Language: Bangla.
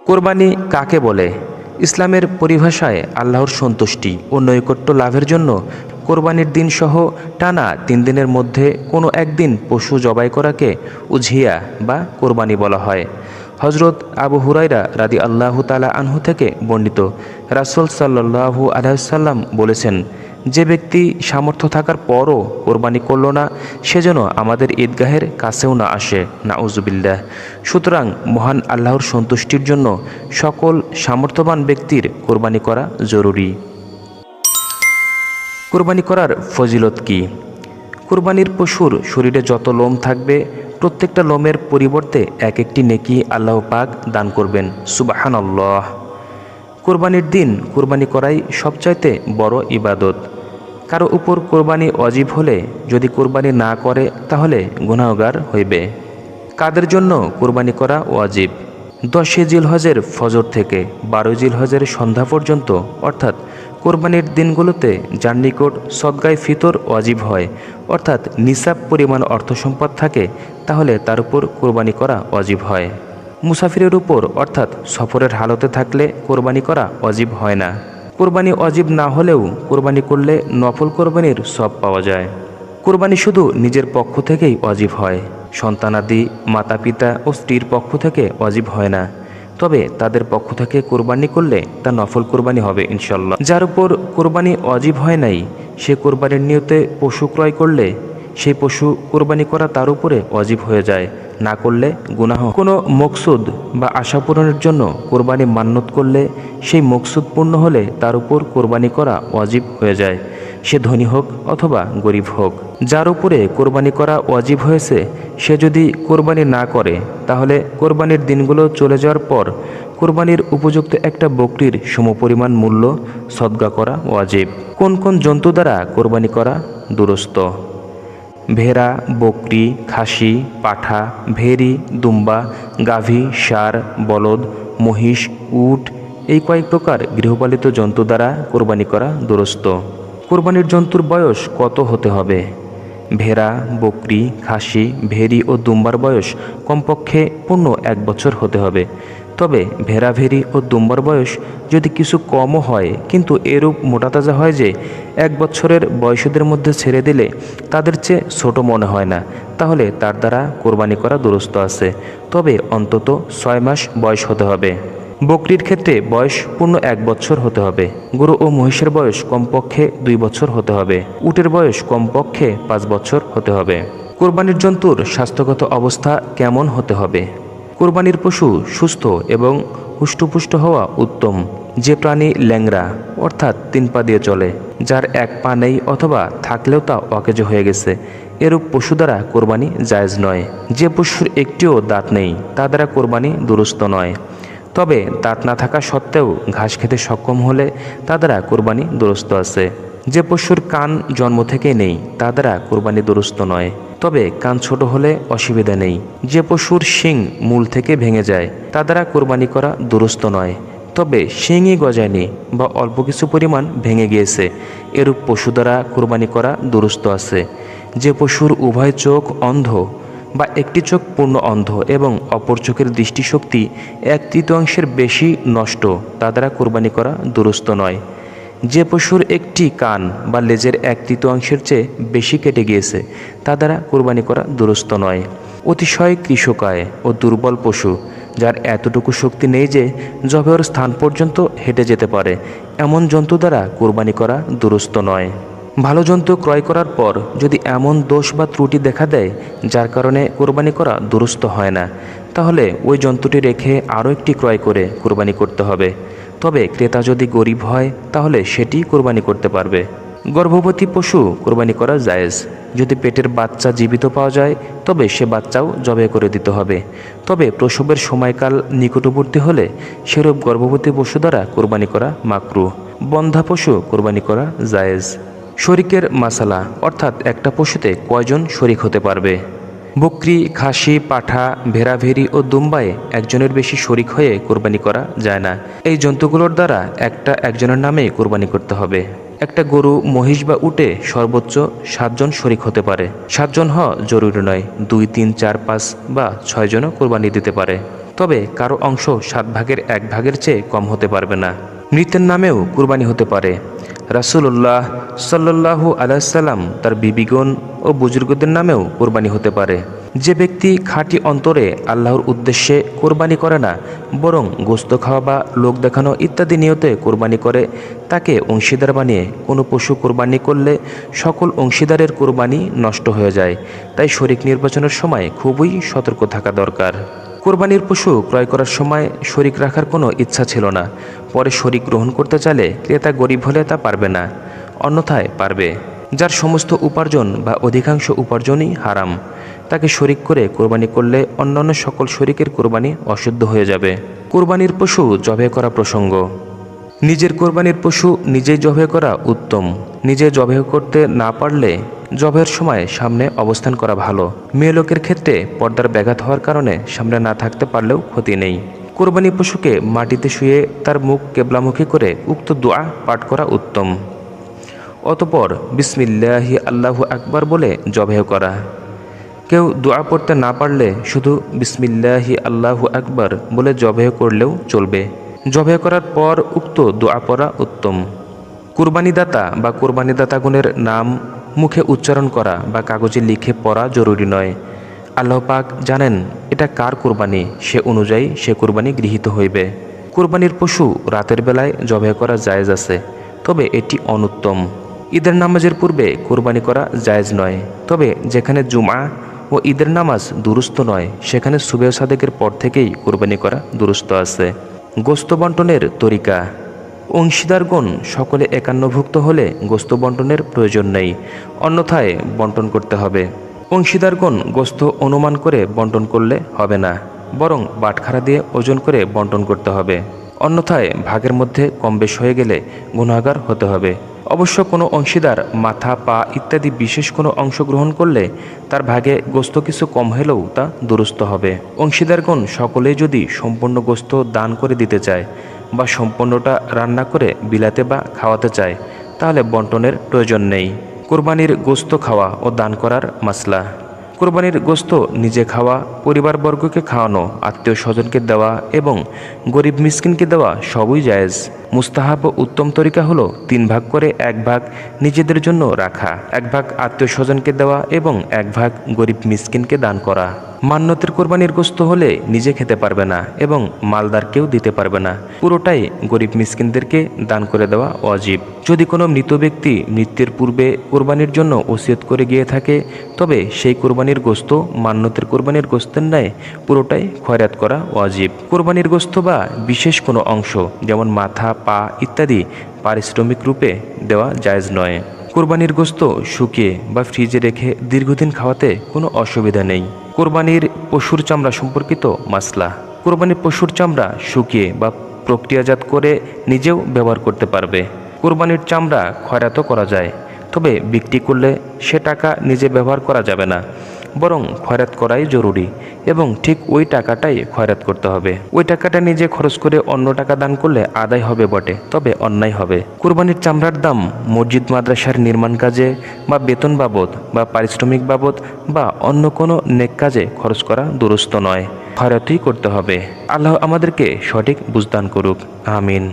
কোরবানি কাকে বলে? ইসলামের পরিভাষায় আল্লাহর সন্তুষ্টি ও নৈকট্য লাভের জন্য কোরবানির দিন সহ টানা 3 দিনের মধ্যে কোনো একদিন পশু জবাই করাকে উজিয়া বা কোরবানি বলা হয়। হজরত আবু হুরাইরা রাদিয়াল্লাহু তাআলা আনহু থেকে বর্ণিত, রাসূল সাল্লাল্লাহু আলাইহি ওয়াসাল্লাম বলেছেন, যে ব্যক্তি সামর্থ্য থাকার পরও কোরবানি করল না, সে যেন আমাদের ঈদগাহের কাছেও না আসে, নাউজুবিল্লাহ। সুতরাং মহান আল্লাহর সন্তুষ্টির জন্য সকল সামর্থ্যবান ব্যক্তির কোরবানি করা জরুরি। কোরবানি করার ফজিলত কি? কোরবানির পশুর শরীরে যত লোম থাকবে, প্রত্যেকটা লোমের পরিবর্তে এক একটি নেকি আল্লাহ পাক দান করবেন, সুবহানাল্লাহ। কোরবানির দিন কোরবানি করাই সবচাইতে বড় ইবাদত। কারো উপর কোরবানি ওয়াজিব হলে যদি কোরবানি না করে তাহলে গুনাহগার হইবে। কাদের জন্য কোরবানি করা ওয়াজিব? 10 জিলহজের ফজর থেকে 12 জিলহজের সন্ধ্যা পর্যন্ত, অর্থাৎ কোরবানির দিনগুলোতে যার নিকট সদগায়ে ফিতর ওয়াজিব হয়, অর্থাৎ নিসাব পরিমাণ অর্থ সম্পদ থাকে, তাহলে তার উপর কোরবানি করা ওয়াজিব হয়। মুসাফিরের উপর অর্থাৎ সফরের হালতে থাকলে কোরবানি করা ওয়াজিব হয় না। কোরবানি ওয়াজিব না হলেও কোরবানি করলে নফল কোরবানির সওয়াব পাওয়া যায়। কোরবানি শুধু নিজের পক্ষ থেকেই ওয়াজিব হয়, সন্তানাদি, মাতা পিতা ও স্ত্রীর পক্ষ থেকে ওয়াজিব হয় না। তবে তাদের পক্ষ থেকে কোরবানি করলে তা নফল কোরবানি হবে ইনশাল্লাহ। যার উপর কোরবানি ওয়াজিব হয় নাই, সে কোরবানির নিয়তে পশু ক্রয় করলে সেই পশু কোরবানি করা তার উপরে ওয়াজিব হয়ে যায়, না করলে গুনাহ। কোনো মকসুদ বা আশা পূরণের জন্য কোরবানি মান্নত করলে সেই মকসুদ পূর্ণ হলে তার উপর কোরবানি করা ওয়াজিব হয়ে যায়, সে ধনী হোক অথবা গরিব হোক। যার উপরে কোরবানি করা ওয়াজিব হয়েছে সে যদি কোরবানি না করে, তাহলে কোরবানির দিনগুলো চলে যাওয়ার পর কোরবানির উপযুক্ত একটা বকরির সমপরিমাণ মূল্য সদকা করা ওয়াজিব। কোন কোন জন্তু দ্বারা কোরবানি করা দুরস্ত? ভেড়া, বকরি, খাসি, পাঠা, ভেড়ি, দুম্বা, গাভী, ষাঁড়, বলদ, মহিষ, উট এই কয়েক প্রকার গৃহপালিত জন্তু দ্বারা কোরবানি করা দুরস্ত। কোরবানির জন্তুর বয়স কত হতে হবে? ভেড়া, বকরি, খাসি, ভেড়ি ও দুম্বার বয়স কমপক্ষে পূর্ণ 1 বছর হতে হবে। তবে ভেড়া, ভেড়ি ও দুম্বার বয়স যদি কিছু কমও হয়, কিন্তু এরূপ মোটাতাজা হয় যে 1 বছরের বয়সীদের মধ্যে ছেড়ে দিলে তাদের চেয়ে ছোট মনে হয় না, তাহলে তার দ্বারা কোরবানি করা দুরস্ত আছে। তবে অন্তত 6 মাস বয়স হতে হবে। বকরির ক্ষেত্রে বয়স পূর্ণ 1 বছর হতে হবে। গরু ও মহিষের বয়স কমপক্ষে 2 বছর হতে হবে। উটের বয়স কমপক্ষে 5 বছর হতে হবে। কোরবানির জন্তুর স্বাস্থ্যগত অবস্থা কেমন হতে হবে? কোরবানির পশু সুস্থ এবং হুষ্টপুষ্ট হওয়া উত্তম। যে প্রাণী ল্যাংড়া অর্থাৎ 3 পা দিয়ে চলে, যার 1 পা নেই অথবা থাকলেও তা অকেজো হয়ে গেছে, এরূপ পশু দ্বারা কোরবানি জায়েজ নয়। যে পশুর একটিও দাঁত নেই তা দ্বারা কোরবানি দুরস্ত নয়। তবে দাঁত না থাকা সত্ত্বেও ঘাস খেতে সক্ষম হলে তা দ্বারা কোরবানি দুরস্ত আছে। যে পশুর কান জন্ম থেকে নেই তা দ্বারা কোরবানি দুরস্ত নয়, তবে কান ছোট হলে অসুবিধা নেই। যে পশুর শিং মূল থেকে ভেঙে যায় তা দ্বারা কোরবানি করা দুরস্ত নয়, তবে শিংই গজায়নি বা অল্প কিছু পরিমাণ ভেঙে গিয়েছে, এরূপ পশু দ্বারা কোরবানি করা দুরস্ত আছে। যে পশুর উভয় চোখ অন্ধ বা একটি চোখ পূর্ণ অন্ধ এবং অপর চোখের দৃষ্টিশক্তি 1/3 বেশি নষ্ট, তা দ্বারা কোরবানি করা দুরস্ত নয়। যে পশুর একটি কান বা লেজের 1/3 চেয়ে বেশি কেটে গিয়েছে তা দ্বারা কোরবানি করা দুরস্ত নয়। অতিশয় কৃশকায় ও দুর্বল পশু, যার এতটুকু শক্তি নেই যে জবের স্থান পর্যন্ত হেঁটে যেতে পারে, এমন জন্তু দ্বারা কোরবানি করা দুরস্ত নয়। ভালো জন্তু ক্রয় করার পর যদি এমন দোষ বা ত্রুটি দেখা দেয় যার কারণে কোরবানি করা দুরস্ত হয় না, তাহলে ওই জন্তুটি রেখে আরও একটি ক্রয় করে কোরবানি করতে হবে। তবে ক্রেতা যদি গরিব হয় তাহলে সেটি কোরবানি করতে পারবে। গর্ভবতী পশু কোরবানি করা জায়েজ। যদি পেটের বাচ্চা জীবিত পাওয়া যায় তবে সে বাচ্চাও জবে করে দিতে হবে। তবে প্রসবের সময়কাল নিকটবর্তী হলে সেরূপ গর্ভবতী পশু দ্বারা কোরবানি করা মাকরুহ। বন্ধ্যা পশু কোরবানি করা জায়েজ। শরিকের মাসালা, অর্থাৎ একটা পশুতে কয়জন শরিক হতে পারবে? বকরি, খাসি, পাঠা, ভেড়া, ভেড়ি ও দুম্বায় একজনের বেশি শরিক হয়ে কোরবানি করা যায় না। এই জন্তুগুলোর দ্বারা একজনের নামে কোরবানি করতে হবে। একটা গরু, মহিষ বা উটে সর্বোচ্চ 7 জন শরিক হতে পারে। 7 জন হওয়া জরুরি নয়, 2, 3, 4, 5 বা 6 জনও কোরবানি দিতে পারে। তবে কারো অংশ 7 ভাগের 1 ভাগের চেয়ে কম হতে পারবে না। মৃতের নামেও কুরবানি হতে পারে। রাসূলুল্লাহ সাল্লাল্লাহু আলাইহি সাল্লাম তার বিবিগণ ও বুজুর্গদের নামেও কোরবানি হতে পারে। যে ব্যক্তি খাঁটি অন্তরে আল্লাহর উদ্দেশ্যে কোরবানি করে না, বরং গোস্ত খাওয়া বা লোক দেখানো ইত্যাদি নিয়তে কোরবানি করে, তাকে অংশীদার বানিয়ে কোনো পশু কোরবানি করলে সকল অংশীদারের কোরবানি নষ্ট হয়ে যায়। তাই শরীক নির্বাচনের সময় খুবই সতর্ক থাকা দরকার। কোরবানির পশু ক্রয় করার সময় শরীক রাখার কোনো ইচ্ছা ছিল না, পরে শরীক গ্রহণ করতে চাইলে ক্রেতা গরিব হলে তা পারবে না, অন্যথায় পারবে। যার সমস্ত উপার্জন বা অধিকাংশ উপার্জনই হারাম, তাকে শরীক করে কোরবানি করলে অন্যান্য সকল শরীকের কোরবানি অশুদ্ধ হয়ে যাবে। কোরবানির পশু জবাই করা প্রসঙ্গ। নিজের কোরবানির পশু নিজেই জবাই করা উত্তম। নিজে জবাই করতে না পারলে জবাইয়ের সময় সামনে অবস্থান করা ভালো। মেয়ে লোকের ক্ষেত্রে পর্দার ব্যাঘাত হওয়ার কারণে সামনে না থাকতে পারলেও ক্ষতি নেই। কোরবানি পশুকে মাটিতে শুয়ে তার মুখ কেবলামুখী করে উক্ত দোয়া পাঠ করা উত্তম। অতঃপর বিসমিল্লাহি আল্লাহু আকবার বলে জবাই করা। কেউ দোয়া পড়তে না পারলে শুধু বিসমিল্লাহি আল্লাহু আকবার বলে জবাই করলেও চলবে। জবাই করার পর উক্ত দোয়া পড়া উত্তম। কুরবানিদাতা বা কুরবানিদাতাগণের নাম মুখে উচ্চারণ করা বা কাগজে লিখে পড়া জরুরি নয়। আল্লাহ পাক জানেন এটা কার কুরবানি, সে অনুযায়ী সে কুরবানি গৃহীত হইবে। কুরবানির পশু রাতের বেলায় জবাই করা জায়েজ আছে, তবে এটি অনুত্তম। ঈদের নামাজের পূর্বে কোরবানি করা জায়েজ নয়, তবে যেখানে জুমআ ও ঈদের নামাজ দুরুস্ত নয় সেখানে সুবহে সাদেকের পর থেকেই কোরবানি করা দুরুস্ত আছে। গোস্ত বন্টনের তরিকা। অংশীদারগণ সকলে একান্নভুক্ত হলে গোস্ত বন্টনের প্রয়োজন নেই, অন্যথায় বন্টন করতে হবে। অংশীদারগণ গোস্ত অনুমান করে বন্টন করলে হবে না, বরং বাটখারা দিয়ে ওজন করে বন্টন করতে হবে, অন্যথায় ভাগের মধ্যে কম বেশ হয়ে গেলে গুনাহগার হতে হবে। অবশ্য কোনো অংশীদার মাথা, পা ইত্যাদি বিশেষ কোনো অংশ গ্রহণ করলে তার ভাগে গোস্ত কিছু কম হলেও তা দুরুস্ত হবে। অংশীদারগণ সকলেই যদি সম্পূর্ণ গোস্ত দান করে দিতে চায় বা সম্পূর্ণটা রান্না করে বিলাতে বা খাওয়াতে চায়, তাহলে বন্টনের প্রয়োজন নেই। কোরবানির গোস্ত খাওয়া ও দান করার মাসলা। কোরবানির গোস্ত নিজে খাওয়া, পরিবারবর্গকে খাওয়ানো, আত্মীয় স্বজনকে দেওয়া এবং গরিব মিসকিনকে দেওয়া সবই জায়েজ। মুস্তাহাব ও উত্তম তরিকা হলো 3 ভাগ করে 1 ভাগ নিজেদের জন্য রাখা, 1 ভাগ আত্মীয় স্বজনকে দেওয়া এবং 1 ভাগ গরিব মিসকিনকে দান করা। মান্যতের কোরবানির গোস্ত হলে নিজে খেতে পারবে না এবং মালদারকেও দিতে পারবে না, পুরোটাই গরিব মিসকিনদেরকে দান করে দেওয়া ওয়াজিব। যদি কোনো মৃত ব্যক্তি মৃত্যুর পূর্বে কোরবানির জন্য ওসিয়ত করে গিয়ে থাকে, তবে সেই কোরবানির গোস্ত মান্যতের কোরবানির গোস্তের ন্যায় পুরোটাই খয়রাত করা ওয়াজিব। কোরবানির গোস্ত বা বিশেষ কোনো অংশ যেমন মাথা, পা ইত্যাদি পারিশ্রমিক রূপে দেওয়া জায়েজ নয়। কোরবানির গোস্ত শুকিয়ে বা ফ্রিজে রেখে দীর্ঘদিন খাওয়াতে কোনো অসুবিধা নেই। কোরবানির পশুর চামড়া সম্পর্কিত মাসলা। কোরবানির পশুর চামড়া শুকিয়ে বা প্রক্রিয়াজাত করে নিজেও ব্যবহার করতে পারবে। কোরবানির চামড়া খয়রাতও করা যায়, তবে বিক্রি করলে সে টাকা নিজে ব্যবহার করা যাবে না, বরং খয়রাত করাই জরুরি এবং ঠিক ওই টাকাটাই খয়রাত করতে হবে। ওই টাকাটা নিজে খরচ করে অন্য টাকা দান করলে আদায় হবে বটে, তবে অন্যায় হবে। কোরবানির চামড়ার দাম মসজিদ মাদ্রাসার নির্মাণ কাজে বা বেতন বাবদ বা পারিশ্রমিক বাবদ বা অন্য কোনো নেক কাজে খরচ করা দুরুস্ত নয়, খয়রাতই করতে হবে। আল্লাহ আমাদেরকে সঠিক বুঝদান করুক, আমিন।